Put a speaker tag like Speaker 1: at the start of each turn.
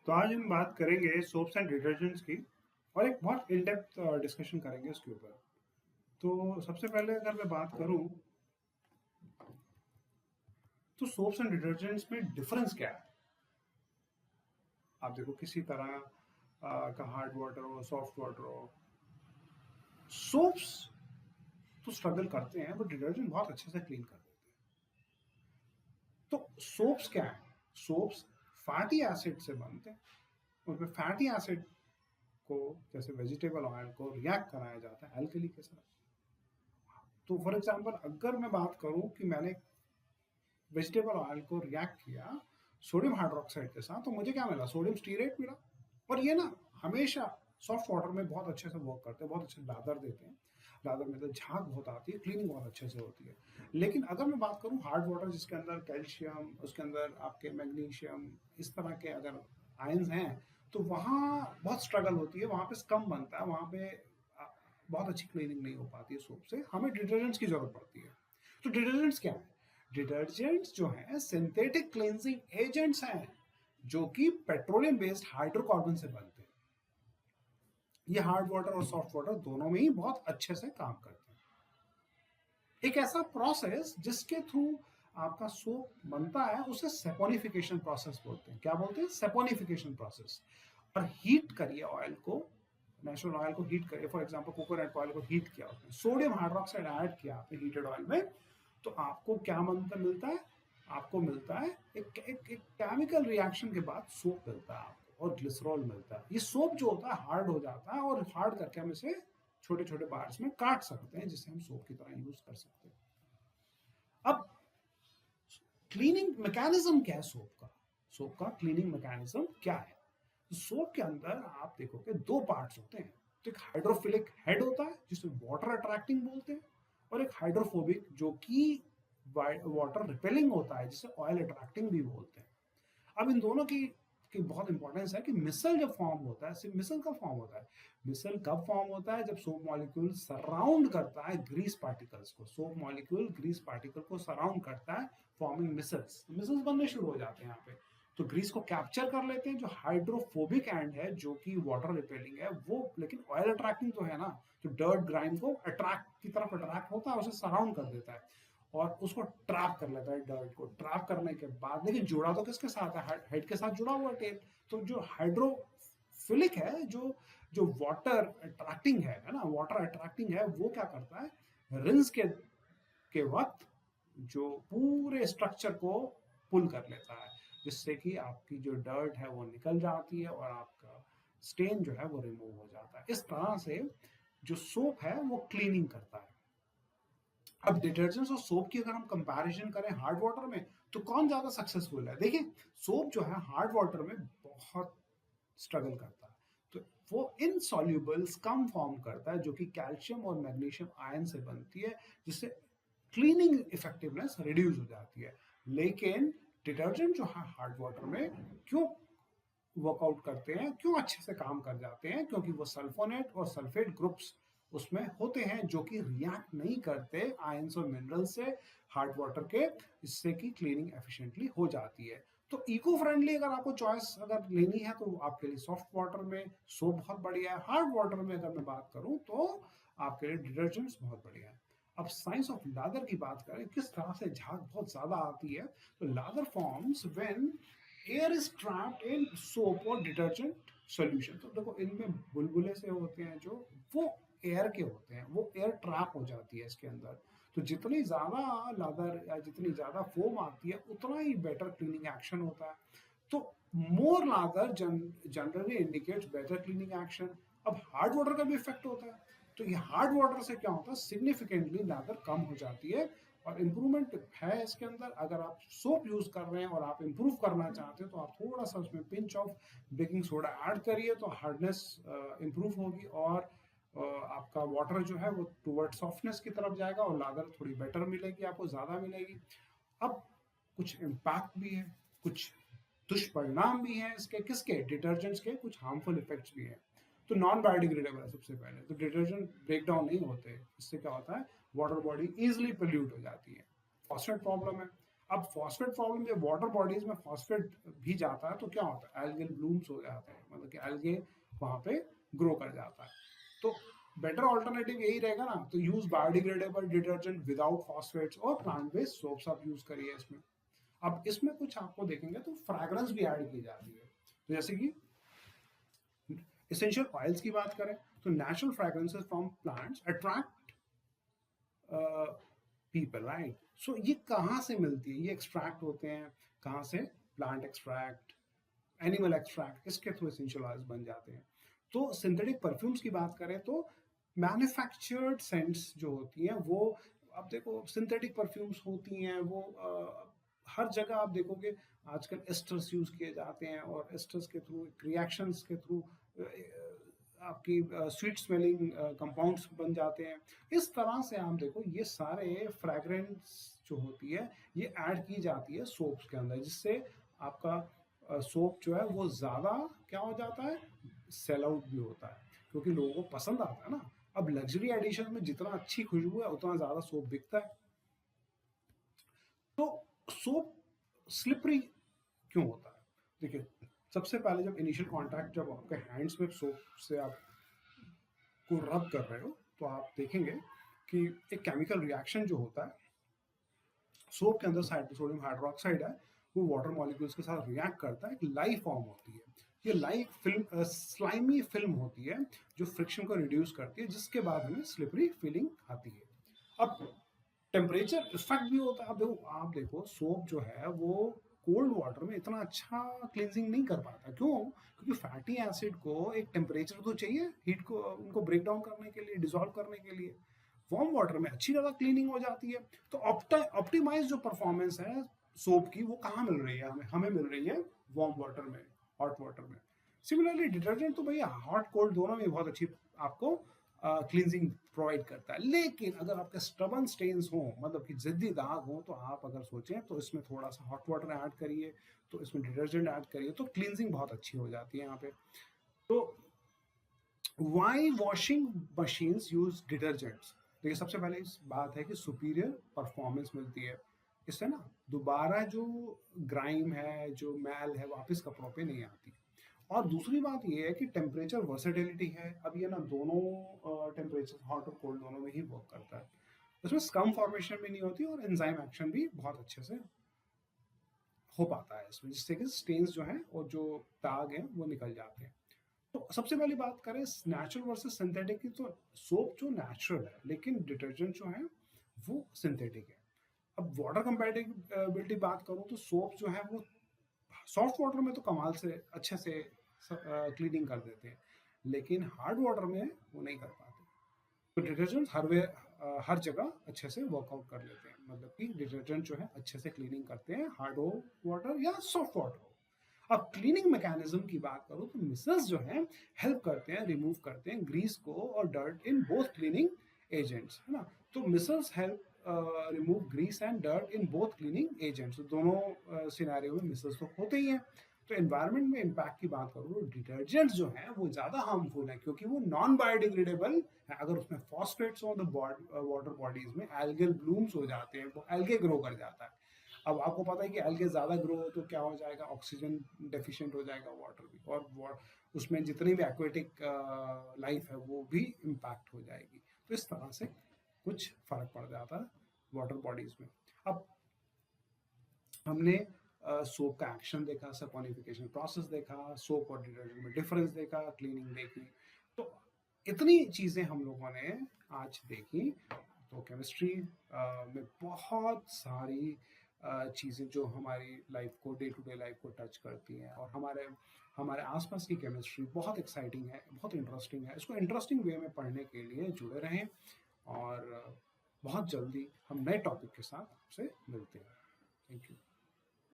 Speaker 1: तो आज हम बात करेंगे सोप्स एंड डिटर्जेंट्स की और एक बहुत इन डेप्थ डिस्कशन करेंगे उसके ऊपर। तो सबसे पहले अगर मैं बात करूं तो सोप्स एंड डिटर्जेंट्स में डिफरेंस क्या है। आप देखो किसी तरह का हार्ड वाटर हो सॉफ्ट वाटर हो, सोप्स तो स्ट्रगल करते हैं बट डिटर्जेंट बहुत अच्छे से क्लीन कर देते हैं। तो सोप्स क्या है? सोप्स फैटी एसिड से बनते हैं। उसमें फैटी एसिड को जैसे वेजिटेबल ऑयल को रिएक्ट कराया जाता है अल्कली के साथ। तो फॉर एग्जांपल अगर मैं बात करूं कि मैंने वेजिटेबल ऑयल को रिएक्ट किया सोडियम हाइड्रोक्साइड के साथ, तो मुझे क्या मिला? सोडियम स्टीरेट मिला। और ये ना हमेशा सॉफ्ट वाटर में बहुत अच्छे से वर्क करते हैं, बहुत अच्छे लादर देते हैं। लादर में तो झाग बहुत आती है, क्लीनिंग बहुत अच्छे से होती है। लेकिन अगर मैं बात करूं हार्ड वाटर जिसके अंदर कैल्शियम, उसके अंदर आपके मैग्नीशियम, इस तरह के अगर आयंस हैं, तो वहाँ बहुत स्ट्रगल होती है, वहाँ पे स्कम बनता है, वहाँ पे बहुत अच्छी क्लीनिंग नहीं हो पाती है सोप से। हमें डिटर्जेंट्स की जरूरत पड़ती है। तो डिटर्जेंट्स क्या है? डिटर्जेंट्स जो है सिंथेटिक क्लींजिंग एजेंट्स हैं जो कि पेट्रोलियम बेस्ड हाइड्रोकार्बन से बनते हैं। ये हार्ड वाटर और सॉफ्ट वाटर दोनों में ही बहुत अच्छे से काम करते हैं। एक ऐसा प्रोसेस जिसके थ्रू आपका सोप बनता है उसे सेपोनिफिकेशन प्रोसेस बोलते हैं। क्या बोलते हैं? Saponification process. और हीट करिए ऑयल को, नेचुरल ऑयल को हीट करिए, फॉर एग्जांपल कोकोनट ऑयल को हीट किया, उसमें सोडियम हाइड्रोक्साइड ऐड किया आपने हीटेड ऑयल में, तो आपको क्या मिलता है? आपको मिलता है एक केमिकल रिएक्शन के बाद सोप मिलता है आपको, और ग्लिसरॉल मिलता है। ये सोप जो होता है हार्ड हो जाता है, और हार्ड करके हम इसे छोटे छोटे बार्स में काट सकते हैं जिसे हम सोप की तरह यूज कर सकते हैं। अब क्लीनिंग मैकेनिज्म क्या है सोप का? सोप का क्लीनिंग मैकेनिज्म क्या है? सोप के अंदर आप देखोगे दो पार्ट्स होते हैं। तो एक हाइड्रोफिलिक हेड होता है जिसे वाटर अट्रैक्टिंग बोलते हैं, और एक हाइड्रोफोबिक जो कि वाटर रिपेलिंग होता है जिसे ऑयल अट्रैक्टिंग भी बोलते हैं। अब इन दोनों की बहुत इंपॉर्टेंस है कि मिसल जब फॉर्म होता है, सिर्फ मिसल कब फॉर्म होता है? मिसल कब फॉर्म होता है? जब सोप मॉलिक्यूल सराउंड करता है ग्रीस पार्टिकल्स को। सोप मॉलिक्यूल ग्रीस पार्टिकल को सराउंड करता है, फॉर्मिंग मिसल्स। मिसल्स बनने शुरू हो जाते हैं यहाँ पे। तो ग्रीस को कैप्चर कर लेते हैं। जो हाइड्रोफोबिक एंड है जो कि वाटर रिपेलिंग है वो, लेकिन ऑयल अट्रैक्टिंग तो है ना, जो डर्ट ग्राइम को अट्रैक्ट की तरफ अट्रैक्ट होता है, उसे सराउंड कर देता है और उसको ट्रैप कर लेता है। डर्ट को ट्रैप करने के बाद, लेकिन जुड़ा तो किसके साथ है? हेड के साथ जुड़ा हुआ टेल। तो जो हाइड्रोफिलिक है, जो जो वाटर अट्रैक्टिंग है ना, वाटर अट्रैक्टिंग है, वो क्या करता है? रिंस के वक्त जो पूरे स्ट्रक्चर को पुल कर लेता है, जिससे कि आपकी जो डर्ट है वो निकल जाती है और आपका स्टेन जो है वो रिमूव हो जाता है। इस तरह से जो सोप है वो क्लीनिंग करता है। अब डिटर्जेंट्स और सोप की अगर हम कंपैरिजन करें हार्ड वाटर में, तो कौन ज्यादा सक्सेसफुल है? देखिए, सोप जो है हार्ड वाटर में बहुत स्ट्रगल करता है। तो वो इनसॉल्यूबल्स कम फॉर्म करता है जो कि कैल्शियम और मैग्नीशियम आयन से बनती है, जिससे क्लीनिंग इफेक्टिवनेस रिड्यूस हो जाती है। लेकिन डिटर्जेंट जो है हार्ड वाटर में क्यों वर्कआउट करते हैं, क्यों अच्छे से काम कर जाते हैं? क्योंकि वो सल्फोनेट और सल्फेट ग्रुप्स उसमें होते हैं जो कि रिएक्ट नहीं करते आयंस और मिनरल से हार्ड वाटर के, इससे कि क्लीनिंग एफिशिएंटली हो जाती है। तो इको फ्रेंडली अगर आपको चॉइस अगर लेनी है तो आपके लिए सॉफ्ट वाटर में सोप बहुत बढ़िया है। हार्ड वाटर में अगर मैं बात करूं तो आपके लिए डिटर्जेंट्स बहुत बढ़िया है। अब साइंस ऑफ लादर की बात करें, किस तरह से झाग बहुत ज्यादा आती है, तो lather forms when air is trapped in soap और डिटर्जेंट सॉल्यूशन। तो देखो इनमें बुलबुले से होते हैं जो, वो एयर के होते हैं, वो एयर ट्रैप हो जाती है इसके अंदर। तो जितनी ज्यादा लादर या जितनी ज्यादा फोम आती है उतना ही बेटर क्लीनिंग एक्शन होता है। तो more lather generally indicates better cleaning action. अब हार्ड वाटर का भी इफेक्ट होता है। तो ये हार्ड वाटर से क्या होता है? सिग्निफिकेंटली लादर कम हो जाती है, और इम्प्रूवमेंट है इसके अंदर। अगर आप सोप यूज कर रहे हैं और आप इम्प्रूव करना चाहते हैं तो आप थोड़ा सा उसमें pinch of baking soda add करिए, तो हार्डनेस इम्प्रूव होगी, और आपका वाटर जो है वो टुवर्ड सॉफ्टनेस की तरफ जाएगा, और लादर थोड़ी बेटर मिलेगी, आपको ज्यादा मिलेगी। अब कुछ इम्पैक्ट भी है, कुछ दुष्परिणाम भी हैं इसके। किसके? डिटर्जेंट्स के कुछ हार्मफुल इफेक्ट्स भी हैं। तो नॉन बायोडिग्रेडेबल है सबसे पहले, तो डिटर्जेंट ब्रेक डाउन नहीं होते। इससे क्या होता है? वाटर बॉडी इजिली पोल्यूट हो जाती है। फॉस्फेट प्रॉब्लम है। अब फॉस्फेट प्रॉब्लम जब वाटर बॉडीज में फॉस्फेट भी जाता है तो क्या होता है, एल्गल ब्लूम्स हो जाते हैं, मतलब कि एल्गे वहां पे ग्रो कर जाता है। तो बेटर ऑल्टरनेटिव यही रहेगा ना, तो use biodegradable detergent without phosphates और प्लांट बेस्ड सोप्स आप यूज करिए इसमें। अब इसमें कुछ आपको देखेंगे तो फ्रैग्रेंस भी ऐड की जाती है, तो जैसे कि एसेंशियल ऑयल्स की बात करें तो natural fragrances from plants attract people, right. So ये कहाँ से मिलती है, ये एक्सट्रैक्ट होते हैं कहाँ से, प्लांट एक्सट्रैक्ट, एनिमल एक्सट्रैक्ट, इसके थ्रू एसेंशियल ऑयल्स बन जाते हैं। तो सिंथेटिक परफ्यूम्स की बात करें तो मैन्युफैक्चर्ड सेंट्स जो होती हैं वो, अब देखो सिंथेटिक परफ्यूम्स होती हैं वो हर जगह आप देखोगे आजकल एस्टर्स यूज किए जाते हैं और एस्टर्स के थ्रू रिएक्शंस के थ्रू आपकी स्वीट स्मेलिंग कंपाउंड्स बन जाते हैं। इस तरह से आप देखो ये सारे फ्रैग्रेंस जो होती है ये ऐड की जाती है सोप्स के अंदर, जिससे आपका सोप जो है वो ज़्यादा क्या हो जाता है, सेल आउट भी होता है, क्योंकि लोगों को पसंद आता है ना। अब लग्जरी एडिशन में जितना अच्छी खुशबू है उतना ज़्यादा सोप बिकता है। तो सोप स्लिपरी क्यों होता है, देखिए सबसे पहले जब इनिशियल कांटेक्ट जब आपके हैंड्स में सोप से आप को रब कर रहे हो तो आप देखेंगे कि एक केमिकल रिएक्शन जो होता है सोप के अंदर, सोडियम हाइड्रोक्साइड है वो वाटर मॉलिक्यूल्स के साथ रिएक्ट करता है, एक लाइव फॉर्म होती है। ये लाइव फिल्म स्लाइमी फिल्म होती है जो फ्रिक्शन को रिड्यूस करती है, जिसके बाद हमें स्लिपरी फीलिंग आती है। अब टेम्परेचर इफेक्ट भी होता है। अब देखो आप देखो सोप जो है वो कोल्ड वाटर में इतना अच्छा क्लींजिंग नहीं कर पाता, क्यों, क्योंकि फैटी एसिड को एक टेम्परेचर तो चाहिए हीट को उनको ब्रेक डाउन करने के लिए, डिसॉल्व करने के लिए। वार्म वाटर में अच्छी ज़्यादा क्लीनिंग हो जाती है। तो ऑप्टिमाइज जो परफॉर्मेंस है सोप की वो कहाँ मिल रही है, हमें हमें मिल रही है वार्म वाटर में, हॉट वाटर में। सिमिलरली डिटर्जेंट तो भैया हॉट कोल्ड दोनों में बहुत अच्छी आपको क्लींजिंग प्रोवाइड करता है। लेकिन अगर आपके स्टबन स्टेन्स हो, मतलब कि जिद्दी दाग हो, तो आप अगर सोचें तो इसमें थोड़ा सा हॉट वाटर ऐड करिए, तो इसमें डिटर्जेंट ऐड करिए तो क्लींजिंग बहुत अच्छी हो जाती है यहाँ पे। तो why washing machines use detergents, देखिए सबसे पहले इस बात है कि सुपीरियर परफॉर्मेंस मिलती है इससे ना, दोबारा जो ग्राइम है जो मैल है वापस कपड़ों पे नहीं आती। और दूसरी बात ये है कि टेम्परेचर वर्सेटिलिटी है, अब ये ना दोनों टेम्परेचर हॉट और कोल्ड दोनों में ही वर्क करता है। उसमें स्कम फॉर्मेशन भी नहीं होती और एंजाइम एक्शन भी बहुत अच्छे से हो पाता है इसमें, जिससे कि स्टेन्स जो हैं और जो दाग हैं वो निकल जाते हैं। तो सबसे पहली बात करें नेचुरल वर्सेस सिंथेटिक की, तो सोप जो नेचुरल है लेकिन डिटर्जेंट जो है वो सिंथेटिक है। अब वाटर कंपैटिबिलिटी बात करूं तो सोप जो है वो सॉफ्ट वाटर में तो कमाल से अच्छे से क्लीनिंग कर देते हैं, लेकिन हार्ड वाटर में वो नहीं कर पाते। तो डिटर्जेंट हर जगह अच्छे से वर्कआउट कर लेते हैं, मतलब कि डिटर्जेंट जो है अच्छे से क्लीनिंग करते हैं, हार्ड हो वाटर या सॉफ्ट वाटर हो। अब क्लीनिंग मैकेनिज्म की बात करूं तो मिसल्स जो है हेल्प करते हैं, रिमूव करते हैं ग्रीस को और dirt in both cleaning agents, है ना। तो micelles help remove grease and dirt in both cleaning agents, दोनों सिनेरियो में मिसल्स तो होते ही हैं। तो एनवायरनमेंट में इम्पैक्ट की बात करूँ तो डिटर्जेंट्स जो हैं वो ज़्यादा हार्मफुल है, क्योंकि वो नॉन बायोडिग्रेडेबल है। अगर उसमें फॉस्फेट्स हो तो वाटर बॉडीज में एल्गल ब्लूम्स हो जाते हैं, वो एल्गे ग्रो कर जाता है। अब आपको पता है कि एल्गे ज़्यादा ग्रो हो तो क्या हो जाएगा, ऑक्सीजन डेफिशिएंट हो जाएगा वाटर भी, और उसमें जितनी भी एक्वेटिक लाइफ है वो भी इम्पैक्ट हो जाएगी। तो इस तरह से कुछ फर्क पड़ जाता है वाटर बॉडीज में। अब हमने सोप का एक्शन देखा, सपोनिफिकेशन प्रोसेस देखा, सोप और डिटर्जेंट में डिफरेंस देखा, क्लीनिंग देखी। तो इतनी चीज़ें हम लोगों ने आज देखी। तो केमिस्ट्री में बहुत सारी चीज़ें जो हमारी लाइफ को, डे टू डे लाइफ को टच करती हैं, और हमारे हमारे आसपास की केमिस्ट्री बहुत एक्साइटिंग है, बहुत इंटरेस्टिंग है। इसको इंटरेस्टिंग वे में पढ़ने के लिए जुड़े रहें, और बहुत जल्दी हम नए टॉपिक के साथ आपसे मिलते हैं। Thank you.